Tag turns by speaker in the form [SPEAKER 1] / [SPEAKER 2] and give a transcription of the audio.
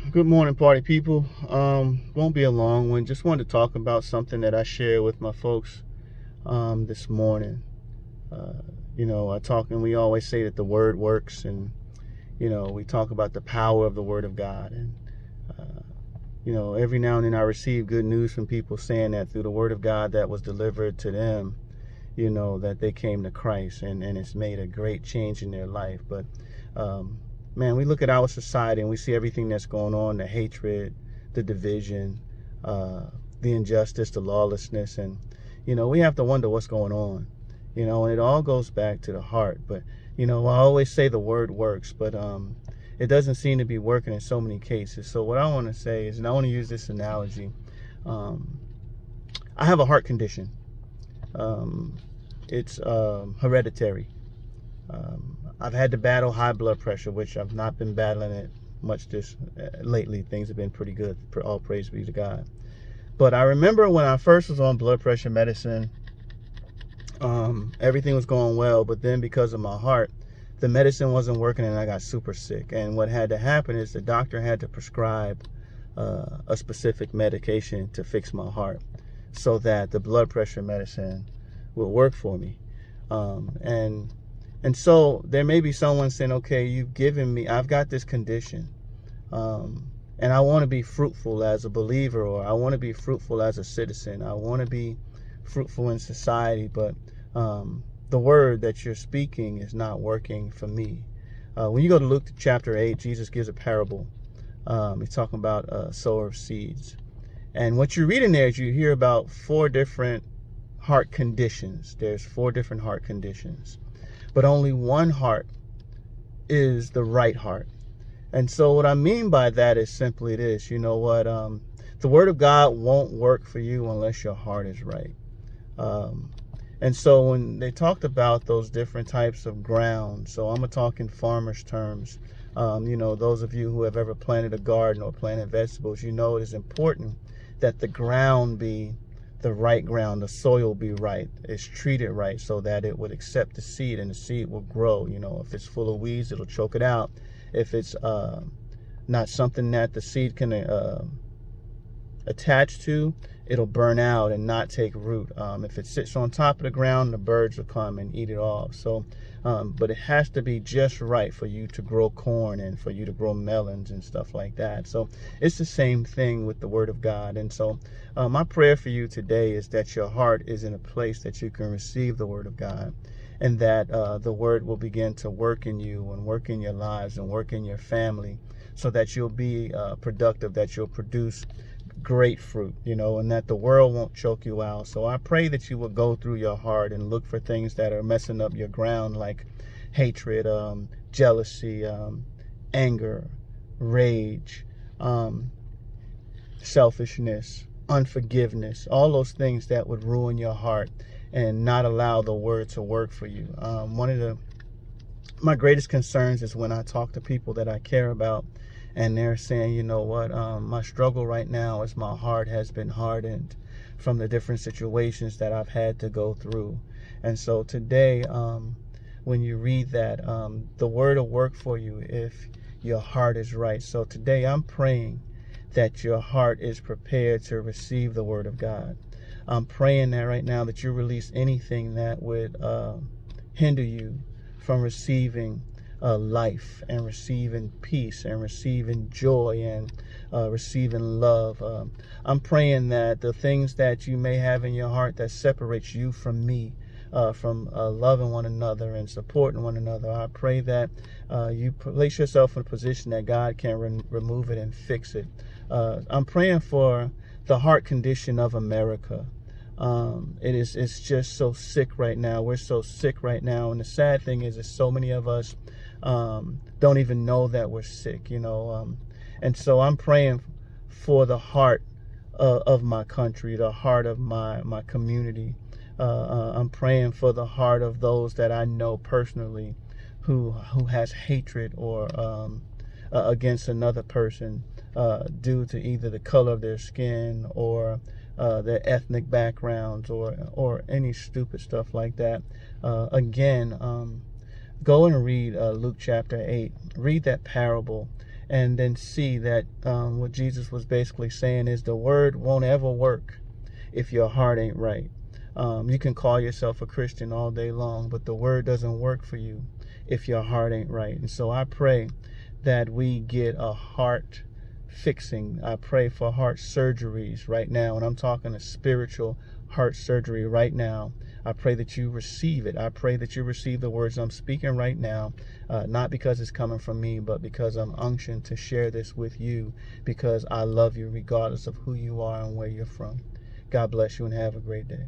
[SPEAKER 1] Good morning, party people. Won't be a long one. Just wanted to talk about something that I shared with my folks this morning. Uh, I talk, and we always say that the word works, and we talk about the power of the word of God. And every now and then I receive good news from people saying that through the word of God that was delivered to them, that they came to Christ, and it's made a great change in their life. But man, we look at our society and we see everything that's going on, the hatred, the division, the injustice, the lawlessness, and we have to wonder what's going on, and it all goes back to the heart. But I always say the word works, but it doesn't seem to be working in so many cases. So what I want to say is, and I want to use this analogy, I have a heart condition. It's hereditary. I've had to battle high blood pressure, which I've not been battling it much this lately. Things have been pretty good. All praise be to God. But I remember when I first was on blood pressure medicine, everything was going well. But then because of my heart, the medicine wasn't working and I got super sick. And what had to happen is the doctor had to prescribe a specific medication to fix my heart so that the blood pressure medicine would work for me. And so there may be someone saying, okay, I've got this condition, and I want to be fruitful as a believer, or I want to be fruitful as a citizen. I want to be fruitful in society, but the word that you're speaking is not working for me. When you go to Luke chapter 8, Jesus gives a parable. He's talking about a sower of seeds. And what you read in there is you hear about 4 different heart conditions. There's 4 different heart conditions. But only one heart is the right heart. And so what I mean by that is simply this. The word of God won't work for you unless your heart is right. And so when they talked about those different types of ground, so I'm going to talk in farmers' terms. Those of you who have ever planted a garden or planted vegetables, it is important that the ground be the right ground, the soil be right, it's treated right so that it would accept the seed and the seed will grow. If it's full of weeds, it'll choke it out. If it's not something that the seed can attach to, it'll burn out and not take root. If it sits on top of the ground, the birds will come and eat it off. So, but it has to be just right for you to grow corn and for you to grow melons and stuff like that. So it's the same thing with the word of God. And so my prayer for you today is that your heart is in a place that you can receive the word of God, and that the word will begin to work in you and work in your lives and work in your family, so that you'll be productive, that you'll produce great fruit, and that the world won't choke you out. So I pray that you will go through your heart and look for things that are messing up your ground, like hatred, jealousy, anger, rage, selfishness, unforgiveness, all those things that would ruin your heart and not allow the word to work for you. One of my greatest concerns is when I talk to people that I care about, and they're saying, my struggle right now is my heart has been hardened from the different situations that I've had to go through. And so today, when you read that, the word will work for you if your heart is right. So today I'm praying that your heart is prepared to receive the word of God. I'm praying that right now that you release anything that would hinder you from receiving life and receiving peace and receiving joy and receiving love. I'm praying that the things that you may have in your heart that separates you from me, from loving one another and supporting one another, I pray that you place yourself in a position that God can remove it and fix it. I'm praying for the heart condition of America. It's just so sick right now. We're so sick right now. And the sad thing is so many of us don't even know that we're sick, and so I'm praying for the heart of my country, the heart of my community. I'm praying for the heart of those that I know personally who has hatred or against another person due to either the color of their skin or their ethnic backgrounds or any stupid stuff like that. Again, go and read Luke chapter 8. Read that parable and then see that what Jesus was basically saying is the word won't ever work if your heart ain't right. You can call yourself a Christian all day long, but the word doesn't work for you if your heart ain't right. And so I pray that we get a heart fixing. I pray for heart surgeries right now, and I'm talking a spiritual heart surgery right now. I pray that you receive it. I pray that you receive the words I'm speaking right now, not because it's coming from me, but because I'm unctioned to share this with you, because I love you regardless of who you are and where you're from. God bless you and have a great day.